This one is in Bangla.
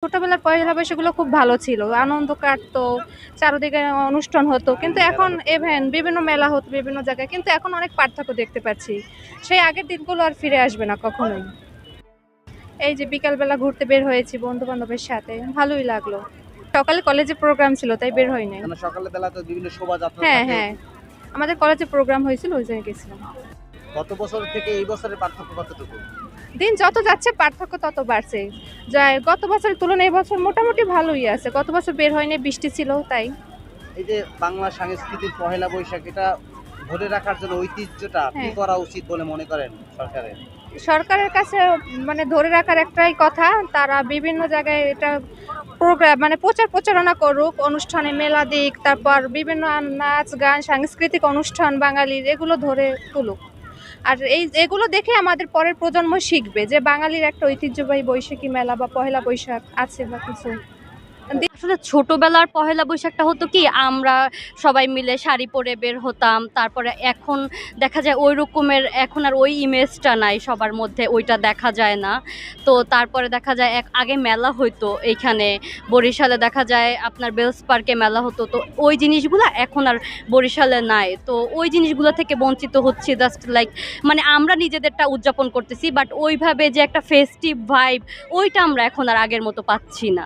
ছোটবেলার পয়লা বৈশাখগুলো খুব ভালো ছিল। আনন্দ কাটতো, চারদিকে অনুষ্ঠান হতো। কিন্তু এখন বিভিন্ন মেলা হতো বিভিন্ন জায়গায়। কিন্তু এখন অনেক পার্থক্য দেখতে পাচ্ছি। সেই আগের দিনগুলো আর ফিরে আসবে না কখনোই। এই যে বিকালবেলা ঘুরতে বের হয়েছি বন্ধু-বান্ধবের সাথে। ভালোই লাগলো। সকালে কলেজে প্রোগ্রাম ছিল তাই বের হই নাই। কেন সকালে বেলা তো বিভিন্ন শোভাযাত্রা হ্যাঁ, থাকে। হ্যাঁ। আমাদের কলেজে প্রোগ্রাম হয়েছিল ওই জায়গায় গেছিলাম। গত বছর থেকে এই বছরের পার্থক্য কতটুকু? দিন যত যাচ্ছে পার্থক্য তত বাড়ছে। গত বছরের তুলনায় এবছর মোটামুটি ভালোই আছে। গত বছর বের হয়নি, বৃষ্টি ছিল তাই। এই যে বাংলা সংস্কৃতির পহেলা বৈশাখ এটা ধরে রাখার জন্য ঐতিহ্যটা কি হ্যাঁ। করা উচিত বলে মনে করেন সরকারের? সরকারের কাছে ধরে রাখার একটাই কথা, তারা বিভিন্ন জায়গায় এটা প্রোগ্রাম প্রচারণা করুক, অনুষ্ঠানে মেলা দিক, তারপর বিভিন্ন নাচ, গান, সাংস্কৃতিক অনুষ্ঠান বাঙালির এগুলো ধরে তুলুক। আর এগুলো দেখে আমাদের পরের প্রজন্ম শিখবে যে বাঙালির একটা ঐতিহ্যবাহী বৈশাখী মেলা বা পহেলা বৈশাখ আছে বা কিছু। আসলে ছোটবেলার পহেলা বৈশাখটা হতো কি আমরা সবাই মিলে শাড়ি পরে বের হতাম, তারপরে এখন দেখা যায় ওই রকমের এখন আর ওই ইমেজটা নাই সবার মধ্যে, ওইটা দেখা যায় না। তো তারপরে দেখা যায় আগে মেলা হইতো এইখানে বরিশালে, দেখা যায় আপনার বেলস পার্কে মেলা হতো, তো ওই জিনিসগুলো এখন আর বরিশালে নাই। তো ওই জিনিসগুলো থেকে বঞ্চিত হচ্ছে, জাস্ট লাইক মানে আমরা নিজেদেরটা উদযাপন করতেছি, বাট ওইভাবে যে একটা ফেস্টিভ ভাইব ওইটা আমরা এখন আর আগের মতো পাচ্ছি না।